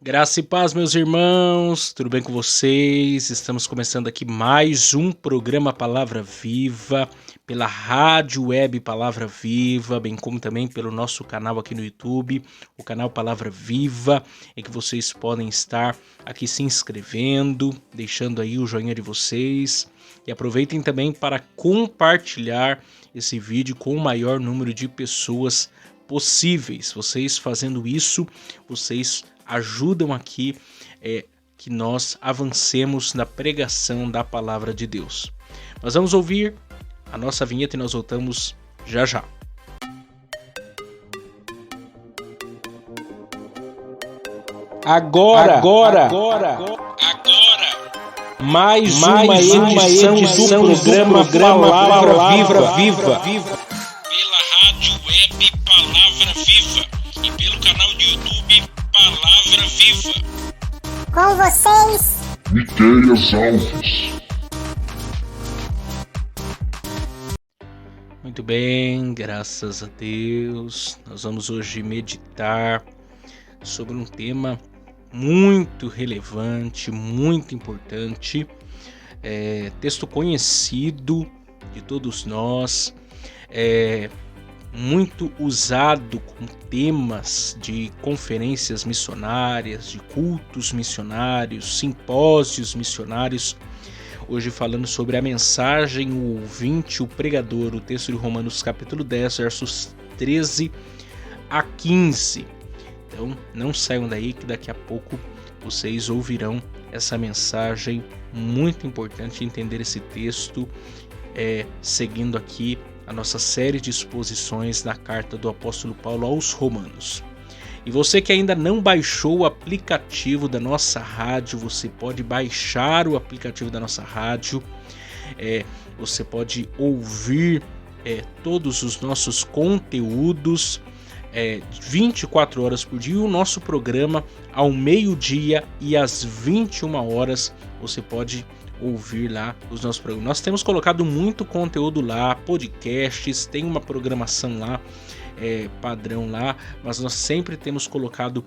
Graça e paz, meus irmãos, tudo bem com vocês? Estamos começando aqui mais um programa Palavra Viva, pela Rádio Web Palavra Viva, bem como também pelo nosso canal aqui no YouTube, o canal Palavra Viva, em que vocês podem estar aqui se inscrevendo, deixando aí o joinha de vocês e aproveitem também para compartilhar esse vídeo com o maior número de pessoas possíveis. Vocês fazendo isso, vocês ajudam aqui que nós avancemos na pregação da palavra de Deus. Nós vamos ouvir a nossa vinheta e nós voltamos já já. Agora. Mais uma edição do programa Palavra Viva. Pela Rádio Web Palavra Viva e pelo canal do YouTube Palavra Viva. Com vocês, Miqueias Alves. Muito bem, graças a Deus. Nós vamos hoje meditar sobre um tema muito relevante, muito importante, texto conhecido de todos nós, muito usado com temas de conferências missionárias, de cultos missionários, simpósios missionários. Hoje falando sobre a mensagem, o ouvinte, o pregador, o texto de Romanos capítulo 10, versos 13 a 15. Então não saiam daí que daqui a pouco vocês ouvirão essa mensagem muito importante, entender esse texto, seguindo aqui a nossa série de exposições da carta do apóstolo Paulo aos Romanos. E você que ainda não baixou o aplicativo da nossa rádio, você pode baixar o aplicativo da nossa rádio, você pode ouvir todos os nossos conteúdos 24 horas por dia, e o nosso programa ao meio-dia e às 21 horas você pode ouvir lá os nossos programas. Nós temos colocado muito conteúdo lá, podcasts, tem uma programação lá, padrão lá, mas nós sempre temos colocado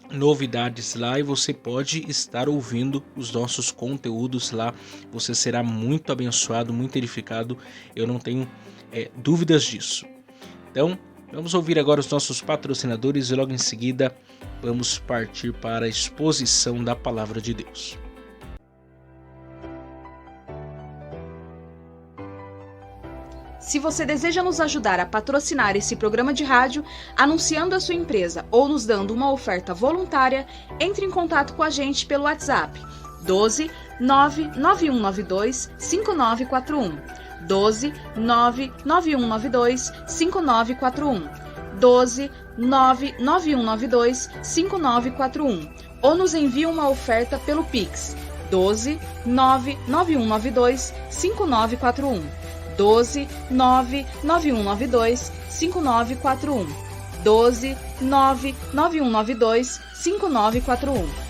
novidades lá e você pode estar ouvindo os nossos conteúdos lá. Você será muito abençoado, muito edificado, eu não tenho dúvidas disso. Então, vamos ouvir agora os nossos patrocinadores e logo em seguida vamos partir para a exposição da palavra de Deus. Se você deseja nos ajudar a patrocinar esse programa de rádio, anunciando a sua empresa ou nos dando uma oferta voluntária, entre em contato com a gente pelo WhatsApp 12 99192 5941, 12 99192 5941, 12 99192 5941, ou nos envie uma oferta pelo Pix 12 99192 5941, 12 99192 5941, 12 99192 5941.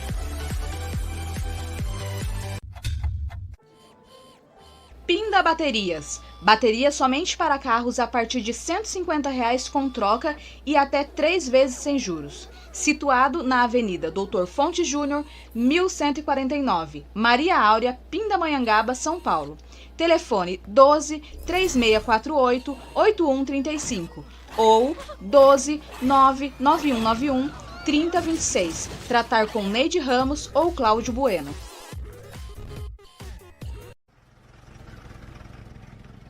Pinda Baterias. Baterias somente para carros a partir de R$ 150 com troca e até 3 vezes sem juros. Situado na Avenida Doutor Fonte Júnior, 1149, Maria Áurea, Pindamonhangaba, São Paulo. Telefone 12 3648 8135 ou 12 99191 3026. Tratar com Neide Ramos ou Cláudio Bueno.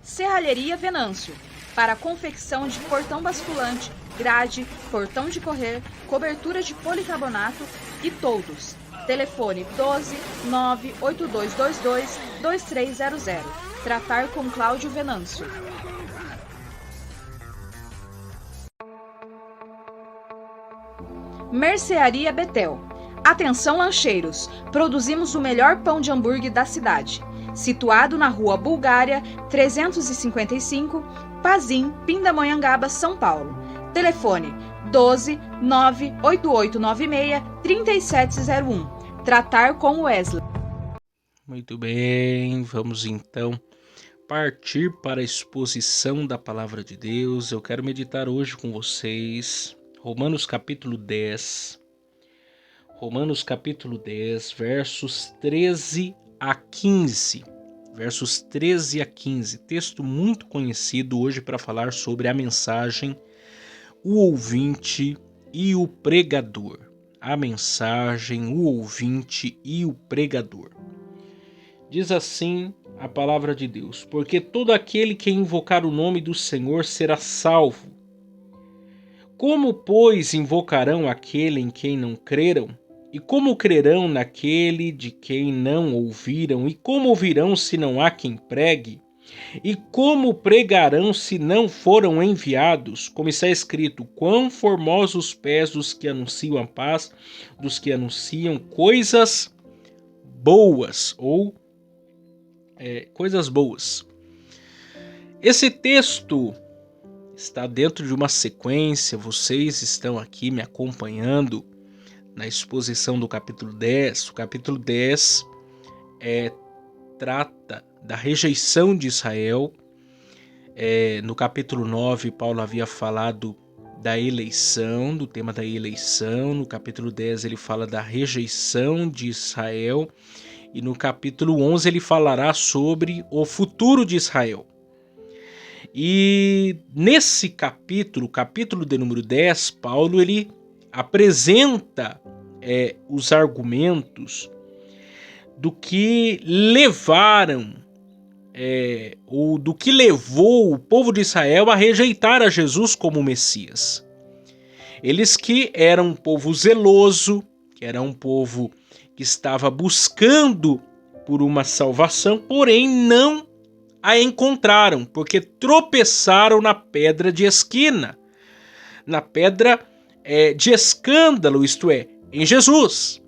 Serralheria Venâncio. Para confecção de portão basculante, grade, portão de correr, cobertura de policarbonato e toldos. Telefone 12 98222 2300. Tratar com Cláudio Venâncio. Mercearia Betel. Atenção lancheiros, produzimos o melhor pão de hambúrguer da cidade. Situado na Rua Bulgária, 355, Pazim, Pindamonhangaba, São Paulo. Telefone 12 98896 3701. Tratar com Wesley. Muito bem, vamos então partir para a exposição da palavra de Deus. Eu quero meditar hoje com vocês Romanos capítulo 10. Romanos capítulo 10, versos 13 a 15. Versos 13 a 15. Texto muito conhecido hoje para falar sobre a mensagem, o ouvinte e o pregador. A mensagem, o ouvinte e o pregador. Diz assim a palavra de Deus: porque todo aquele que invocar o nome do Senhor será salvo. Como, pois, invocarão aquele em quem não creram? E como crerão naquele de quem não ouviram? E como ouvirão se não há quem pregue? E como pregarão se não foram enviados? Como está escrito: quão formosos os pés dos que anunciam a paz, dos que anunciam coisas boas, ou coisas boas. Esse texto está dentro de uma sequência, vocês estão aqui me acompanhando na exposição do capítulo 10. O capítulo 10 trata da rejeição de Israel. No capítulo 9, Paulo havia falado da eleição, do tema da eleição. No capítulo 10 ele fala da rejeição de Israel. E no capítulo 11 ele falará sobre o futuro de Israel. E nesse capítulo, capítulo de número 10, Paulo ele apresenta os argumentos do que levaram, ou do que levou o povo de Israel a rejeitar a Jesus como Messias. Eles que eram um povo zeloso, que era um povo que estava buscando por uma salvação, porém não a encontraram, porque tropeçaram na pedra de esquina, na pedra de escândalo, isto é, em Jesus.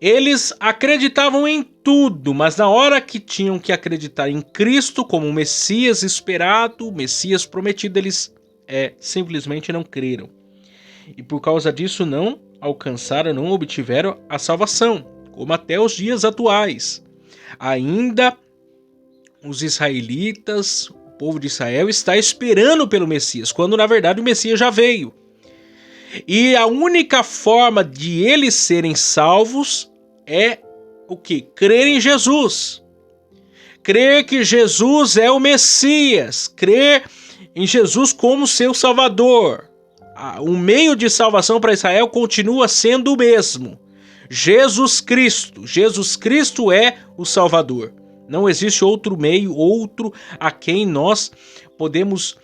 Eles acreditavam em tudo, mas na hora que tinham que acreditar em Cristo como o Messias esperado, o Messias prometido, eles simplesmente não creram. E por causa disso não alcançaram, não obtiveram a salvação, como até os dias atuais. Ainda os israelitas, o povo de Israel, está esperando pelo Messias, quando na verdade o Messias já veio. E a única forma de eles serem salvos é o quê? Crer em Jesus. Crer que Jesus é o Messias, crer em Jesus como seu Salvador. O meio de salvação para Israel continua sendo o mesmo. Jesus Cristo. Jesus Cristo é o Salvador. Não existe outro meio, outro a quem nós podemos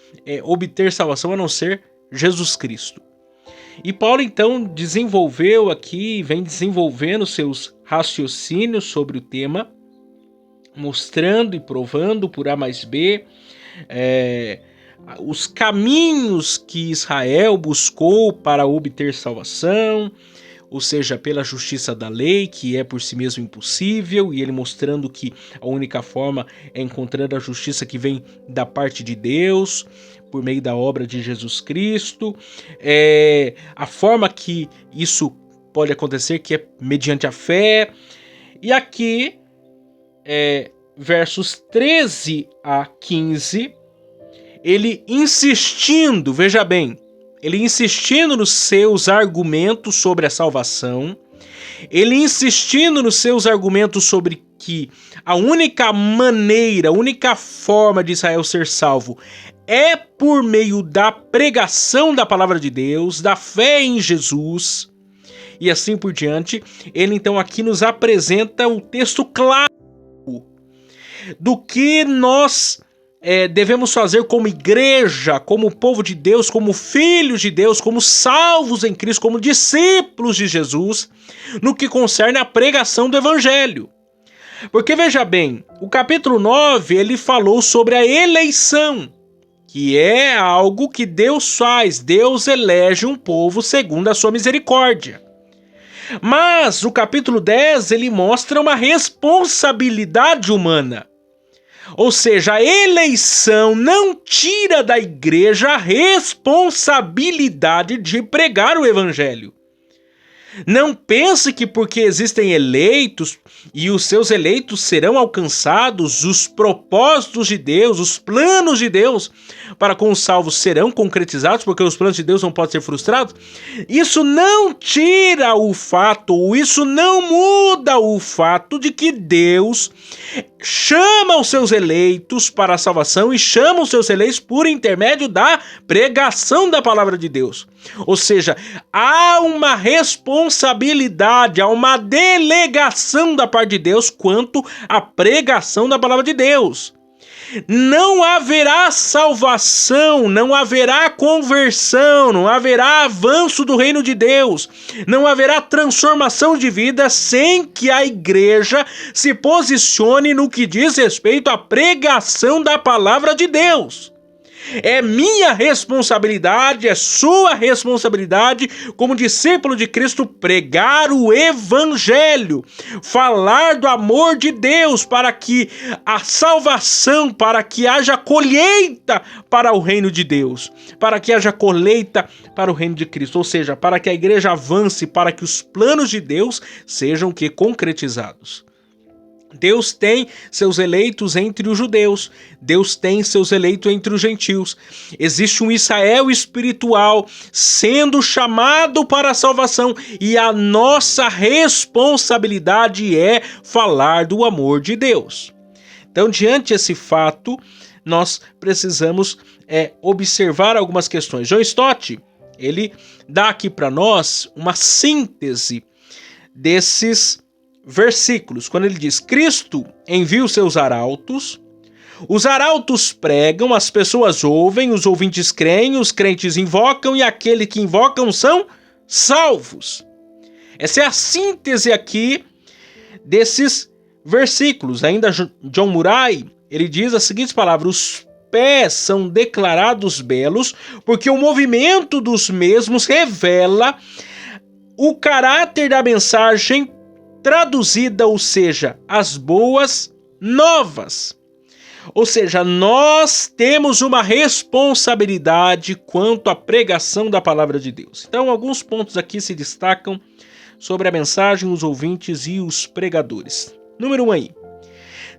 obter salvação a não ser Jesus Cristo. E Paulo então desenvolveu aqui, vem desenvolvendo seus raciocínios sobre o tema, mostrando e provando por A mais B os caminhos que Israel buscou para obter salvação, ou seja, pela justiça da lei, que é por si mesmo impossível, e ele mostrando que a única forma é encontrar a justiça que vem da parte de Deus, por meio da obra de Jesus Cristo. A forma que isso pode acontecer, que é mediante a fé. E aqui, versos 13 a 15, ele insistindo, veja bem, ele insistindo nos seus argumentos sobre a salvação, ele insistindo nos seus argumentos sobre que a única maneira, a única forma de Israel ser salvo é por meio da pregação da palavra de Deus, da fé em Jesus, e assim por diante. Ele então aqui nos apresenta um texto claro do que nós devemos fazer como igreja, como povo de Deus, como filhos de Deus, como salvos em Cristo, como discípulos de Jesus, no que concerne a pregação do Evangelho. Porque veja bem, o capítulo 9 ele falou sobre a eleição, que é algo que Deus faz. Deus elege um povo segundo a sua misericórdia. Mas o capítulo 10 ele mostra uma responsabilidade humana. Ou seja, a eleição não tira da igreja a responsabilidade de pregar o evangelho. Não pense que porque existem eleitos e os seus eleitos serão alcançados, os propósitos de Deus, os planos de Deus para com os salvos serão concretizados, porque os planos de Deus não podem ser frustrados. Isso não tira o fato, isso não muda o fato de que Deus chama os seus eleitos para a salvação e chama os seus eleitos por intermédio da pregação da palavra de Deus. Ou seja, há uma responsabilidade, há uma delegação da parte de Deus quanto à pregação da palavra de Deus. Não haverá salvação, não haverá conversão, não haverá avanço do reino de Deus, não haverá transformação de vida sem que a igreja se posicione no que diz respeito à pregação da palavra de Deus. É minha responsabilidade, é sua responsabilidade como discípulo de Cristo pregar o evangelho, falar do amor de Deus para que a salvação, para que haja colheita para o reino de Deus, para que haja colheita para o reino de Cristo, ou seja, para que a igreja avance, para que os planos de Deus sejam concretizados. Deus tem seus eleitos entre os judeus, Deus tem seus eleitos entre os gentios. Existe um Israel espiritual sendo chamado para a salvação e a nossa responsabilidade é falar do amor de Deus. Então, diante desse fato, nós precisamos observar algumas questões. John Stott, ele dá aqui para nós uma síntese desses versículos, quando ele diz: Cristo envia os seus arautos, os arautos pregam, as pessoas ouvem, os ouvintes creem, os crentes invocam e aqueles que invocam são salvos. Essa é a síntese aqui desses versículos. Ainda John Murray, ele diz as seguintes palavras: os pés são declarados belos porque o movimento dos mesmos revela o caráter da mensagem traduzida, ou seja, as boas novas. Ou seja, nós temos uma responsabilidade quanto à pregação da palavra de Deus. Então, alguns pontos aqui se destacam sobre a mensagem, os ouvintes e os pregadores. Número 1 aí.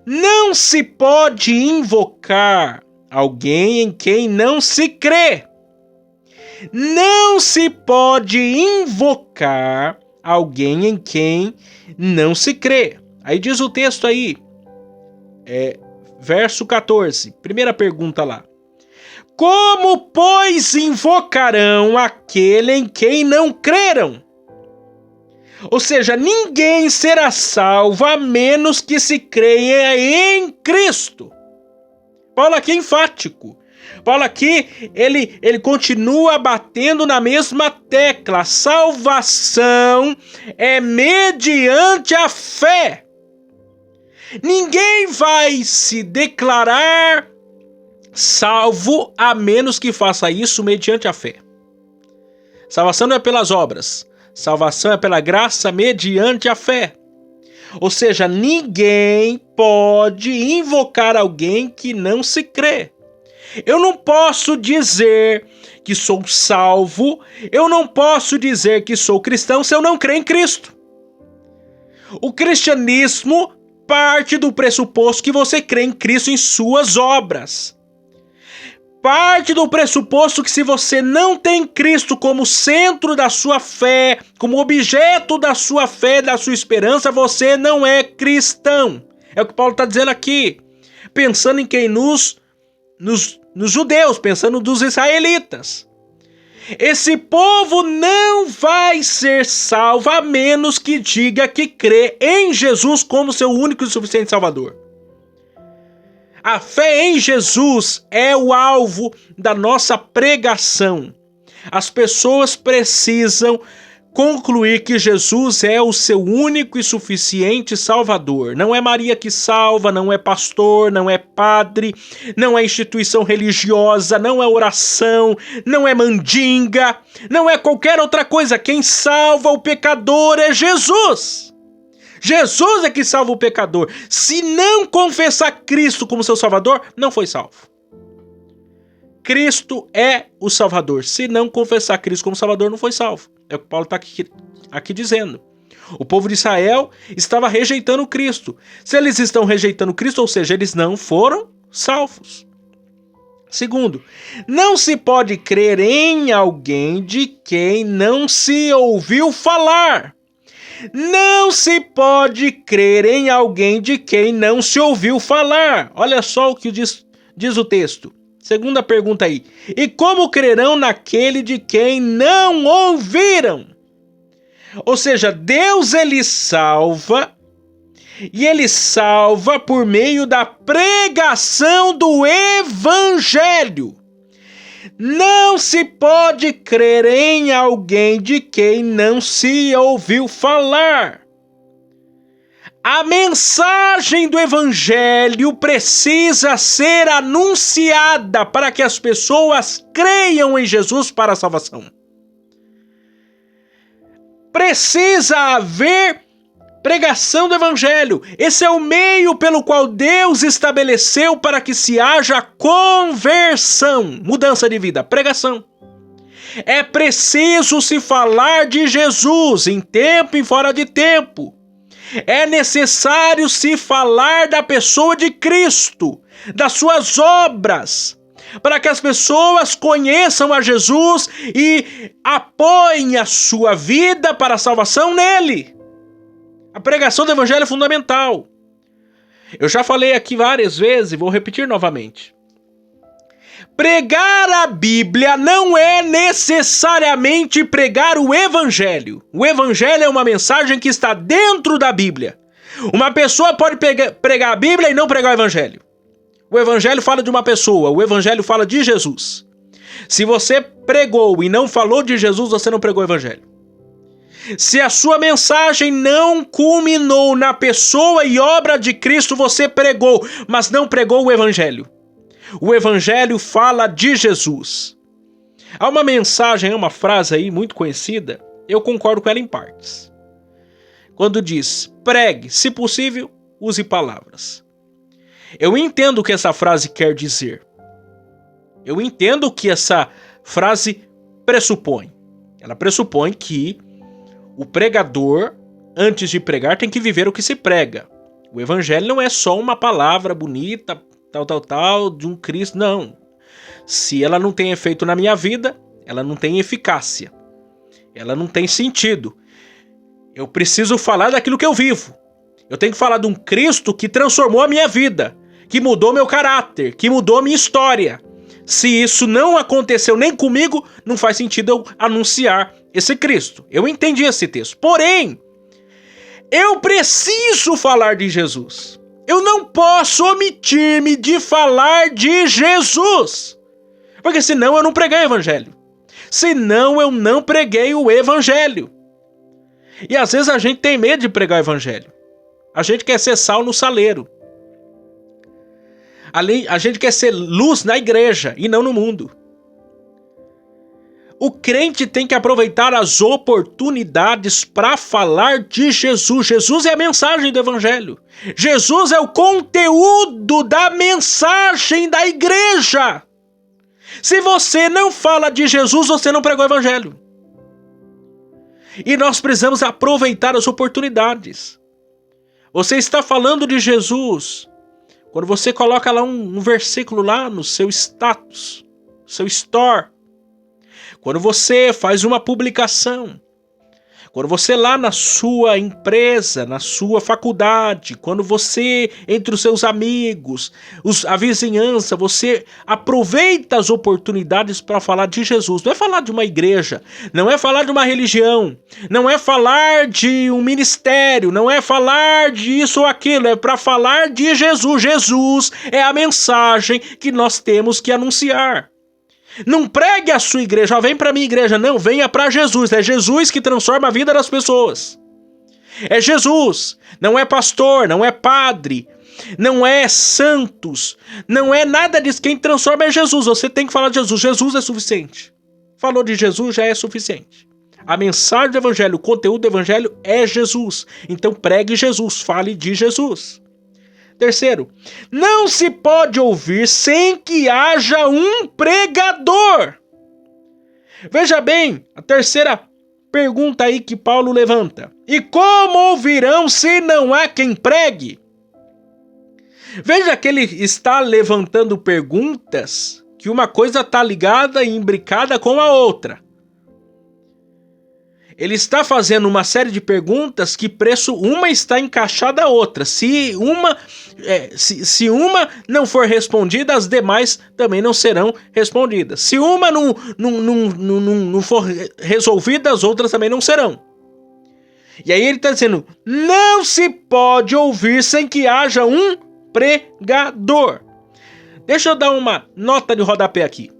Não se pode invocar alguém em quem não se crê. Não se pode invocar alguém em quem não se crê. Aí diz o texto aí, verso 14, primeira pergunta lá. Como, pois, invocarão aquele em quem não creram? Ou seja, ninguém será salvo a menos que se creia em Cristo. Paulo aqui é enfático. Paulo aqui, ele continua batendo na mesma tecla. A salvação é mediante a fé. Ninguém vai se declarar salvo a menos que faça isso mediante a fé. Salvação não é pelas obras. Salvação é pela graça mediante a fé. Ou seja, ninguém pode invocar alguém que não se crê. Eu não posso dizer que sou salvo, eu não posso dizer que sou cristão se eu não crer em Cristo. O cristianismo parte do pressuposto que você crê em Cristo em suas obras. Parte do pressuposto que se você não tem Cristo como centro da sua fé, como objeto da sua fé, da sua esperança, você não é cristão. É o que Paulo está dizendo aqui, pensando em quem nos judeus, pensando nos israelitas. Esse povo não vai ser salvo a menos que diga que crê em Jesus como seu único e suficiente Salvador. A fé em Jesus é o alvo da nossa pregação. As pessoas precisam concluir que Jesus é o seu único e suficiente Salvador. Não é Maria que salva, não é pastor, não é padre, não é instituição religiosa, não é oração, não é mandinga, não é qualquer outra coisa. Quem salva o pecador é Jesus. Jesus é que salva o pecador. Se não confessar Cristo como seu Salvador, não foi salvo. Cristo é o Salvador. Se não confessar Cristo como Salvador, não foi salvo. É o que Paulo está aqui dizendo. O povo de Israel estava rejeitando Cristo. Se eles estão rejeitando Cristo, ou seja, eles não foram salvos. Segundo, não se pode crer em alguém de quem não se ouviu falar. Não se pode crer em alguém de quem não se ouviu falar. Olha só o que diz o texto. Segunda pergunta aí. E como crerão naquele de quem não ouviram? Ou seja, Deus ele salva, e ele salva por meio da pregação do Evangelho. Não se pode crer em alguém de quem não se ouviu falar. A mensagem do Evangelho precisa ser anunciada para que as pessoas creiam em Jesus para a salvação. Precisa haver pregação do Evangelho. Esse é o meio pelo qual Deus estabeleceu para que se haja conversão, mudança de vida, pregação. É preciso se falar de Jesus em tempo e fora de tempo. É necessário se falar da pessoa de Cristo, das suas obras, para que as pessoas conheçam a Jesus e apoiem a sua vida para a salvação nele. A pregação do Evangelho é fundamental. Eu já falei aqui várias vezes e vou repetir novamente. Pregar a Bíblia não é necessariamente pregar o Evangelho. O Evangelho é uma mensagem que está dentro da Bíblia. Uma pessoa pode pregar a Bíblia e não pregar o Evangelho. O Evangelho fala de uma pessoa, o Evangelho fala de Jesus. Se você pregou e não falou de Jesus, você não pregou o Evangelho. Se a sua mensagem não culminou na pessoa e obra de Cristo, você pregou, mas não pregou o Evangelho. O Evangelho fala de Jesus. Há uma mensagem, uma frase aí muito conhecida, eu concordo com ela em partes. Quando diz, pregue, se possível, use palavras. Eu entendo o que essa frase quer dizer. Eu entendo o que essa frase pressupõe. Ela pressupõe que o pregador, antes de pregar, tem que viver o que se prega. O Evangelho não é só uma palavra bonita, tal, de um Cristo, não. Se ela não tem efeito na minha vida, ela não tem eficácia. Ela não tem sentido. Eu preciso falar daquilo que eu vivo. Eu tenho que falar de um Cristo que transformou a minha vida, que mudou meu caráter, que mudou a minha história. Se isso não aconteceu nem comigo, não faz sentido eu anunciar esse Cristo. Eu entendi esse texto. Porém, eu preciso falar de Jesus. Eu não posso omitir-me de falar de Jesus. Porque senão eu não preguei o Evangelho. Senão eu não preguei o Evangelho. E às vezes a gente tem medo de pregar o Evangelho. A gente quer ser sal no saleiro. A gente quer ser luz na igreja e não no mundo. O crente tem que aproveitar as oportunidades para falar de Jesus. Jesus é a mensagem do Evangelho. Jesus é o conteúdo da mensagem da igreja. Se você não fala de Jesus, você não pregou o Evangelho. E nós precisamos aproveitar as oportunidades. Você está falando de Jesus. Quando você coloca lá um versículo lá no seu status, seu store. Quando você faz uma publicação. Quando você lá na sua empresa, na sua faculdade, quando você, entre os seus amigos, a vizinhança, você aproveita as oportunidades para falar de Jesus. Não é falar de uma igreja, não é falar de uma religião, não é falar de um ministério, não é falar disso ou aquilo, é para falar de Jesus. Jesus é a mensagem que nós temos que anunciar. Não pregue a sua igreja, vem para minha igreja, não, venha para Jesus. É Jesus que transforma a vida das pessoas. É Jesus, não é pastor, não é padre, não é santos, não é nada disso. Quem transforma é Jesus. Você tem que falar de Jesus. Jesus é suficiente. Falou de Jesus, já é suficiente. A mensagem do Evangelho, o conteúdo do Evangelho é Jesus. Então pregue Jesus, fale de Jesus. Terceiro, não se pode ouvir sem que haja um pregador. Veja bem, a terceira pergunta aí que Paulo levanta. E como ouvirão se não há quem pregue? Veja que ele está levantando perguntas que uma coisa está ligada e imbricada com a outra. Ele está fazendo uma série de perguntas que uma está encaixada à outra. Se uma não for respondida, as demais também não serão respondidas. Se uma não for resolvida, as outras também não serão. E aí ele está dizendo, não se pode ouvir sem que haja um pregador. Deixa eu dar uma nota de rodapé aqui.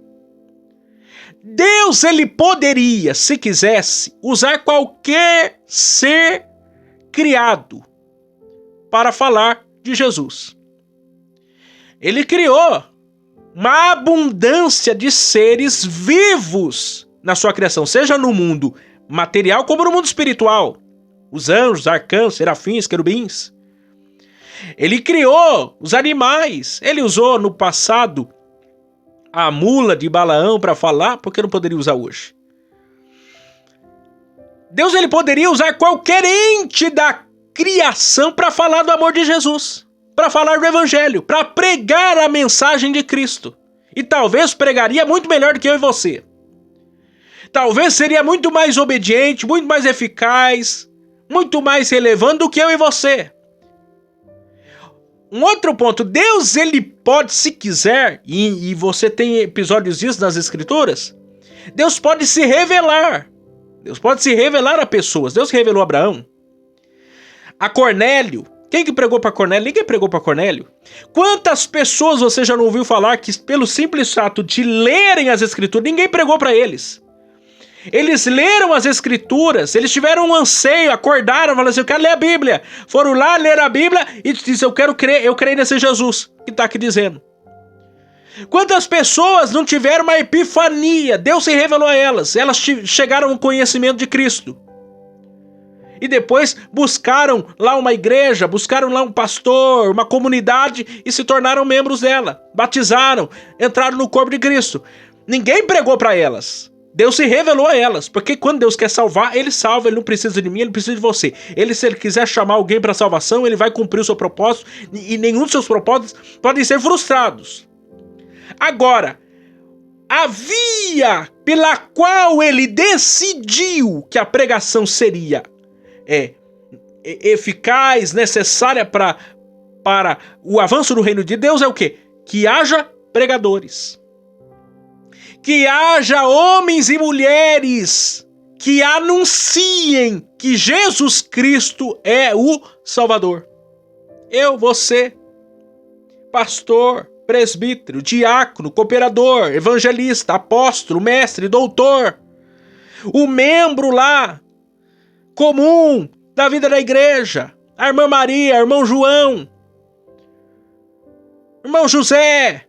Deus, ele poderia, se quisesse, usar qualquer ser criado para falar de Jesus. Ele criou uma abundância de seres vivos na sua criação, seja no mundo material como no mundo espiritual. Os anjos, arcanjos, serafins, querubins. Ele criou os animais. Ele usou no passado a mula de Balaão para falar, porque não poderia usar hoje. Deus, ele poderia usar qualquer ente da criação para falar do amor de Jesus, para falar do evangelho, para pregar a mensagem de Cristo. E talvez pregaria muito melhor do que eu e você. Talvez seria muito mais obediente, muito mais eficaz, muito mais relevante do que eu e você. Um outro ponto, Deus, ele pode, se quiser, e você tem episódios disso nas Escrituras, Deus pode se revelar. Deus pode se revelar a pessoas. Deus revelou a Abraão, a Cornélio. Quem que pregou para Cornélio? Ninguém pregou para Cornélio. Quantas pessoas você já não ouviu falar que, pelo simples fato de lerem as Escrituras, ninguém pregou para eles? Eles leram as Escrituras, eles tiveram um anseio, acordaram, falaram assim, eu quero ler a Bíblia. Foram lá ler a Bíblia e disseram, eu creio nesse Jesus que está aqui dizendo. Quantas pessoas não tiveram uma epifania? Deus se revelou a elas chegaram ao conhecimento de Cristo. E depois buscaram lá uma igreja, buscaram lá um pastor, uma comunidade e se tornaram membros dela. Batizaram, entraram no corpo de Cristo. Ninguém pregou para elas. Deus se revelou a elas, porque quando Deus quer salvar, ele salva, ele não precisa de mim, ele precisa de você. Se ele quiser chamar alguém para salvação, ele vai cumprir o seu propósito, e nenhum dos seus propósitos podem ser frustrados. Agora, a via pela qual ele decidiu que a pregação seria eficaz, necessária para o avanço do reino de Deus é o quê? Que haja pregadores. Que haja homens e mulheres que anunciem que Jesus Cristo é o Salvador. Eu, você, pastor, presbítero, diácono, cooperador, evangelista, apóstolo, mestre, doutor, o membro lá, comum da vida da igreja, a irmã Maria, irmão João, irmão José.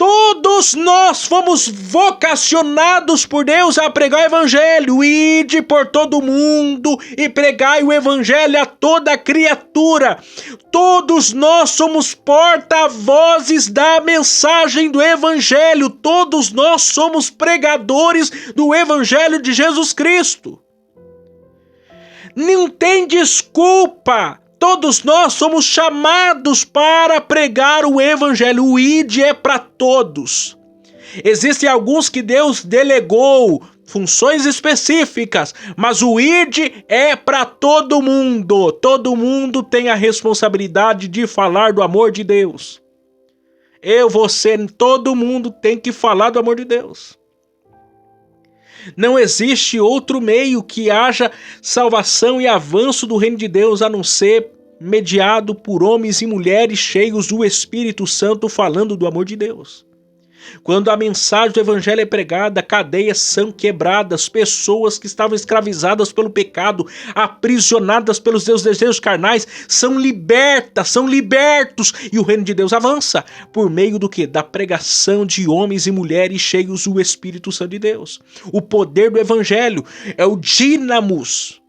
Todos nós fomos vocacionados por Deus a pregar o evangelho. Ide por todo mundo e pregai o evangelho a toda criatura. Todos nós somos porta-vozes da mensagem do evangelho. Todos nós somos pregadores do evangelho de Jesus Cristo. Não tem desculpa. Todos nós somos chamados para pregar o evangelho. O ID é para todos. Existem alguns que Deus delegou funções específicas, mas o ID é para todo mundo. Todo mundo tem a responsabilidade de falar do amor de Deus. Eu, você, todo mundo tem que falar do amor de Deus. Não existe outro meio que haja salvação e avanço do reino de Deus a não ser mediado por homens e mulheres cheios do Espírito Santo falando do amor de Deus. Quando a mensagem do evangelho é pregada, cadeias são quebradas, pessoas que estavam escravizadas pelo pecado, aprisionadas pelos seus desejos carnais, são libertas, são libertos, e o reino de Deus avança por meio do quê? Da pregação de homens e mulheres cheios do Espírito Santo de Deus. O poder do evangelho é o dínamos.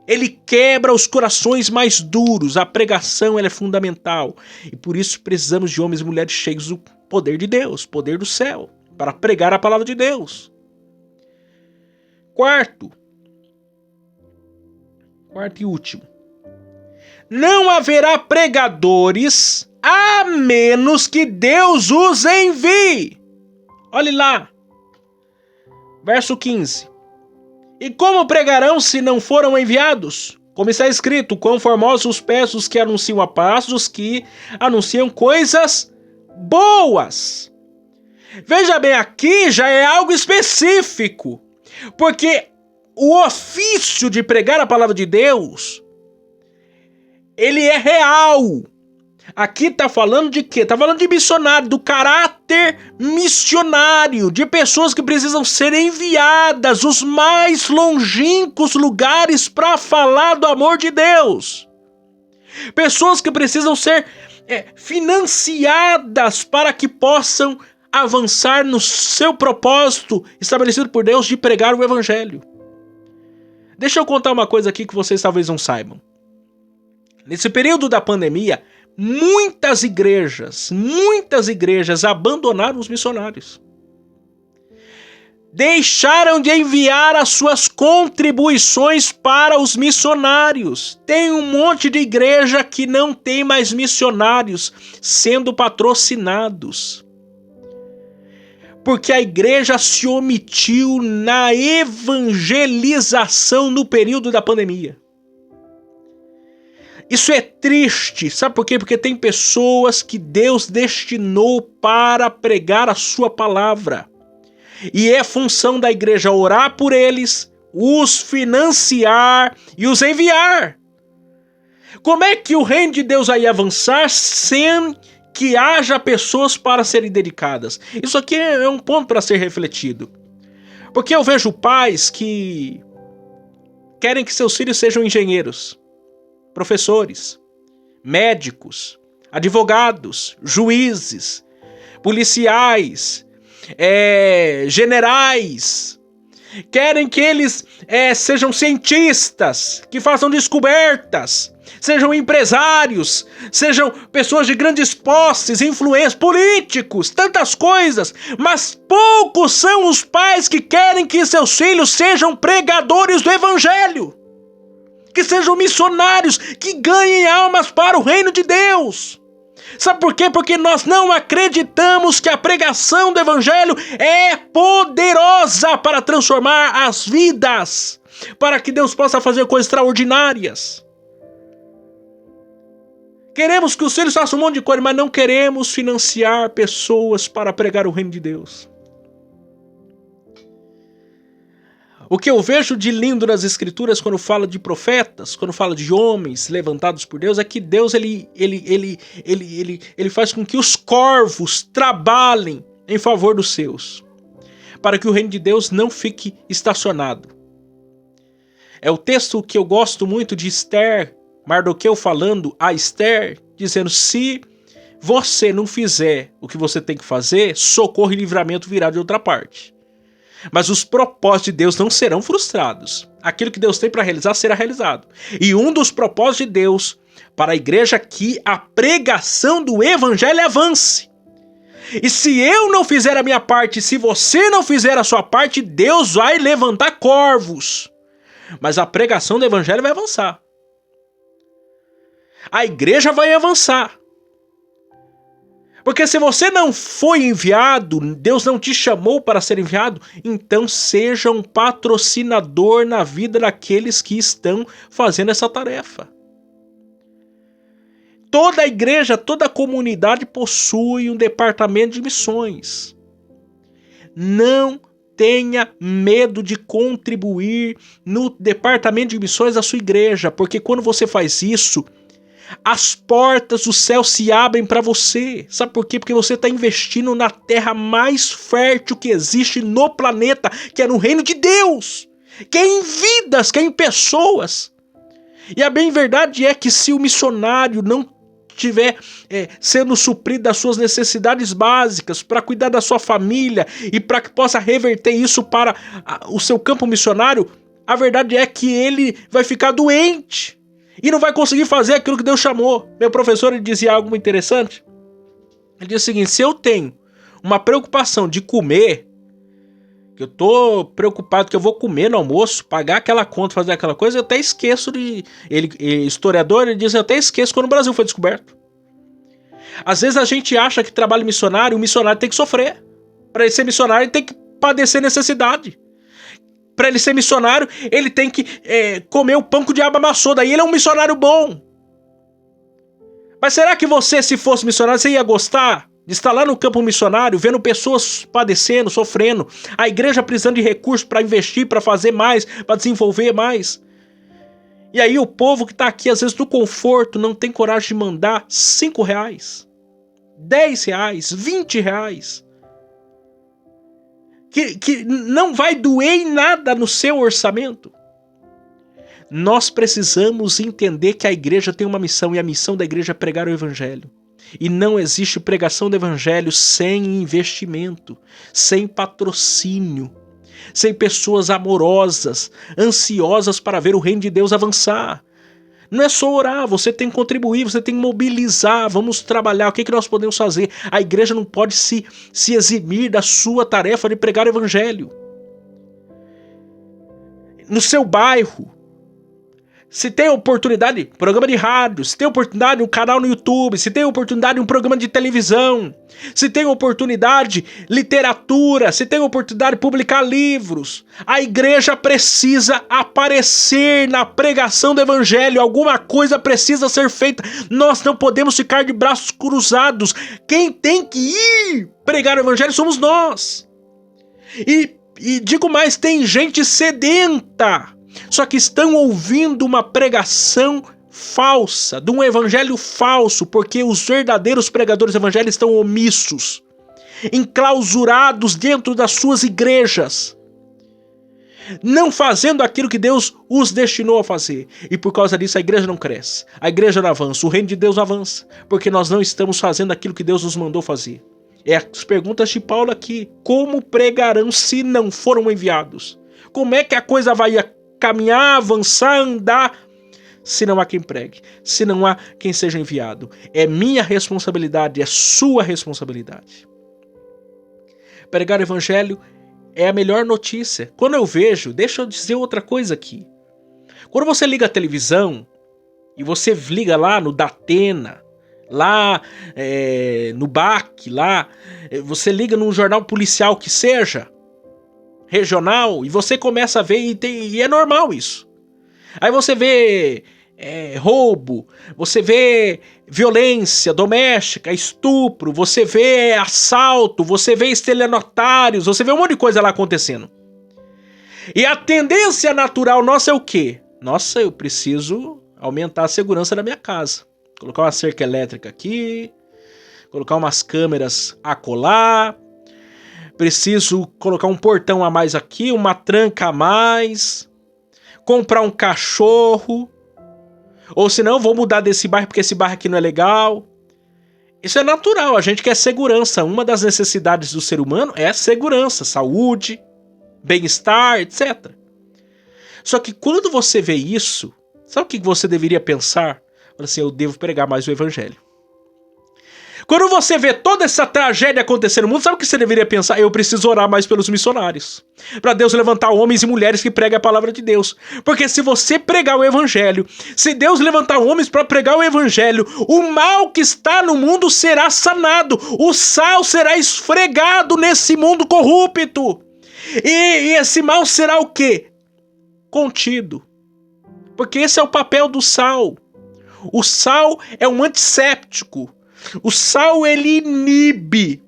Ele quebra os corações mais duros. A pregação ela é fundamental. E por isso precisamos de homens e mulheres cheios do poder de Deus, poder do céu, para pregar a palavra de Deus. Quarto, Quarto e último. Não haverá pregadores a menos que Deus os envie. Olhe lá. Verso 15. E como pregarão se não foram enviados? Como está escrito, quão formosos os pés dos que anunciam a paz, dos que anunciam coisas boas. Veja bem, aqui já é algo específico, porque o ofício de pregar a palavra de Deus, ele é real. Aqui está falando de quê? Está falando de missionário, do caráter missionário, de pessoas que precisam ser enviadas os mais longínquos lugares para falar do amor de Deus. Pessoas que precisam ser financiadas para que possam avançar no seu propósito estabelecido por Deus de pregar o evangelho. Deixa eu contar uma coisa aqui que vocês talvez não saibam. Nesse período da pandemia, muitas igrejas abandonaram os missionários. Deixaram de enviar as suas contribuições para os missionários. Tem um monte de igreja que não tem mais missionários sendo patrocinados. Porque a igreja se omitiu na evangelização no período da pandemia. Isso é triste, sabe por quê? Porque tem pessoas que Deus destinou para pregar a sua palavra. E é função da igreja orar por eles, os financiar e os enviar. Como é que o reino de Deus vai avançar sem que haja pessoas para serem dedicadas? Isso aqui é um ponto para ser refletido. Porque eu vejo pais que querem que seus filhos sejam engenheiros, professores, médicos, advogados, juízes, policiais, generais. Querem que eles sejam cientistas, que façam descobertas, sejam empresários, sejam pessoas de grandes posses, influências, políticos, tantas coisas. Mas poucos são os pais que querem que seus filhos sejam pregadores do evangelho, que sejam missionários, que ganhem almas para o reino de Deus. Sabe por quê? Porque nós não acreditamos que a pregação do evangelho é poderosa para transformar as vidas, para que Deus possa fazer coisas extraordinárias. Queremos que os filhos façam um monte de coisa, mas não queremos financiar pessoas para pregar o reino de Deus. O que eu vejo de lindo nas escrituras quando fala de profetas, quando fala de homens levantados por Deus, é que Deus ele faz com que os corvos trabalhem em favor dos seus, para que o reino de Deus não fique estacionado. É o texto que eu gosto muito de Esther, Mardoqueu falando a Esther, dizendo: se você não fizer o que você tem que fazer, socorro e livramento virá de outra parte. Mas os propósitos de Deus não serão frustrados. Aquilo que Deus tem para realizar será realizado. E um dos propósitos de Deus para a igreja é que a pregação do evangelho avance. E se eu não fizer a minha parte, se você não fizer a sua parte, Deus vai levantar corvos. Mas a pregação do evangelho vai avançar. A igreja vai avançar. Porque se você não foi enviado, Deus não te chamou para ser enviado, então seja um patrocinador na vida daqueles que estão fazendo essa tarefa. Toda a igreja, toda a comunidade possui um departamento de missões. Não tenha medo de contribuir no departamento de missões da sua igreja, porque quando você faz isso, as portas do céu se abrem para você. Sabe por quê? Porque você está investindo na terra mais fértil que existe no planeta, que é no reino de Deus, que é em vidas, que é em pessoas. E a bem verdade é que se o missionário não estiver sendo suprido das suas necessidades básicas, para cuidar da sua família e para que possa reverter isso para o seu campo missionário, a verdade é que ele vai ficar doente e não vai conseguir fazer aquilo que Deus chamou. Meu professor, ele dizia algo muito interessante. Ele dizia o seguinte: se eu tenho uma preocupação de comer, que eu tô preocupado que eu vou comer no almoço, pagar aquela conta, fazer aquela coisa, eu até esqueço de... historiador, ele diz, eu até esqueço quando o Brasil foi descoberto. Às vezes a gente acha que trabalho missionário, o missionário tem que sofrer. Para ele ser missionário, ele tem que padecer necessidade. Para ele ser missionário, ele tem que comer o pão que o diabo amassou, daí ele é um missionário bom. Mas será que você, se fosse missionário, você ia gostar de estar lá no campo missionário, vendo pessoas padecendo, sofrendo, a igreja precisando de recursos para investir, para fazer mais, para desenvolver mais? E aí o povo que está aqui, às vezes no conforto, não tem coragem de mandar R$5, R$10, R$20, que não vai doer em nada no seu orçamento. Nós precisamos entender que a igreja tem uma missão, e a missão da igreja é pregar o evangelho. E não existe pregação do evangelho sem investimento, sem patrocínio, sem pessoas amorosas, ansiosas para ver o reino de Deus avançar. Não é só orar, você tem que contribuir, você tem que mobilizar, vamos trabalhar, o que nós podemos fazer? A igreja não pode se eximir da sua tarefa de pregar o evangelho. No seu bairro, se tem oportunidade, programa de rádio, se tem oportunidade, um canal no YouTube, se tem oportunidade, um programa de televisão, se tem oportunidade, literatura, se tem oportunidade, publicar livros. A igreja precisa aparecer na pregação do evangelho, alguma coisa precisa ser feita. Nós não podemos ficar de braços cruzados. Quem tem que ir pregar o evangelho somos nós. E digo mais, tem gente sedenta, só que estão ouvindo uma pregação falsa, de um evangelho falso, porque os verdadeiros pregadores do evangelho estão omissos, enclausurados dentro das suas igrejas, não fazendo aquilo que Deus os destinou a fazer. E por causa disso a igreja não cresce, a igreja não avança, o reino de Deus não avança, porque nós não estamos fazendo aquilo que Deus nos mandou fazer. É as perguntas de Paulo aqui: como pregarão se não foram enviados? Como é que a coisa vai caminhar, avançar, andar, se não há quem pregue, se não há quem seja enviado? É minha responsabilidade, é sua responsabilidade. Pregar o evangelho é a melhor notícia. Quando eu vejo, deixa eu dizer outra coisa aqui. Quando você liga a televisão, e você liga lá no Datena, lá no BAC, lá, você liga num jornal policial que seja, regional, e você começa a ver, e é normal isso. Aí você vê roubo, você vê violência doméstica, estupro, você vê assalto, você vê estelionatários, você vê um monte de coisa lá acontecendo. E a tendência natural nossa é o quê? Nossa, eu preciso aumentar a segurança da minha casa. Colocar uma cerca elétrica aqui, colocar umas câmeras acolá, preciso colocar um portão a mais aqui, uma tranca a mais, comprar um cachorro, ou senão vou mudar desse bairro porque esse bairro aqui não é legal. Isso é natural, a gente quer segurança. Uma das necessidades do ser humano é segurança, saúde, bem-estar, etc. Só que quando você vê isso, sabe o que você deveria pensar? Assim, eu devo pregar mais o evangelho. Quando você vê toda essa tragédia acontecer no mundo, sabe o que você deveria pensar? Eu preciso orar mais pelos missionários, para Deus levantar homens e mulheres que pregam a palavra de Deus. Porque se você pregar o evangelho, se Deus levantar homens para pregar o evangelho, o mal que está no mundo será sanado, o sal será esfregado nesse mundo corrupto. E esse mal será o quê? Contido. Porque esse é o papel do sal. O sal é um antisséptico. O sal, ele inibe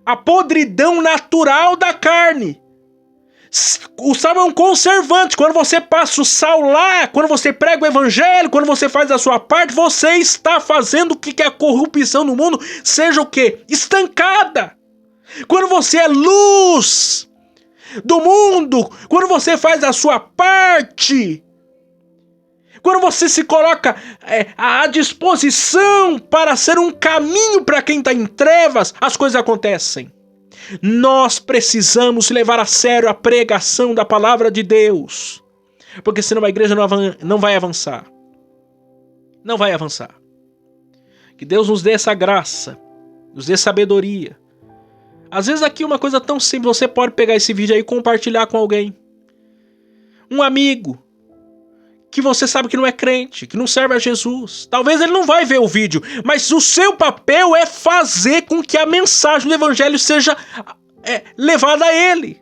a podridão natural da carne. O sal é um conservante. Quando você passa o sal lá, quando você prega o evangelho, quando você faz a sua parte, você está fazendo com que a corrupção no mundo seja o quê? Estancada. Quando você é luz do mundo, quando você faz a sua parte, quando você se coloca à disposição para ser um caminho para quem está em trevas, as coisas acontecem. Nós precisamos levar a sério a pregação da palavra de Deus, porque senão a igreja não vai avançar. Não vai avançar. Que Deus nos dê essa graça, nos dê sabedoria, Às vezes aqui uma coisa tão simples, você pode pegar esse vídeo aí e compartilhar com alguém. Um amigo que você sabe que não é crente, que não serve a Jesus. Talvez ele não vai ver o vídeo, mas o seu papel é fazer com que a mensagem do evangelho seja levada a ele.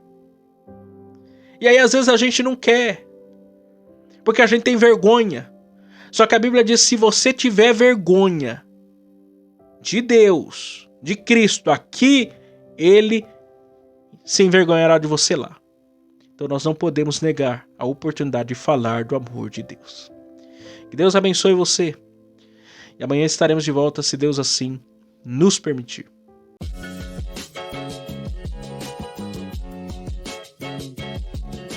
E aí às vezes a gente não quer, porque a gente tem vergonha. Só que a Bíblia diz, se você tiver vergonha de Deus, de Cristo aqui, ele se envergonhará de você lá. Então nós não podemos negar a oportunidade de falar do amor de Deus. Que Deus abençoe você. E amanhã estaremos de volta, se Deus assim nos permitir.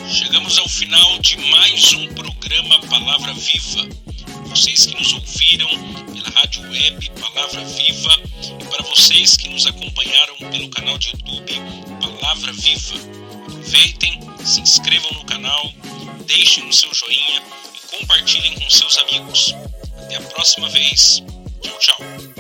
Chegamos ao final de mais um programa Palavra Viva. Vocês que nos ouviram pela rádio web Palavra Viva e para vocês que nos acompanharam pelo canal de YouTube Palavra Viva. Aproveitem, se inscrevam no canal, deixem o seu joinha e compartilhem com seus amigos. Até a próxima vez. Tchau, tchau.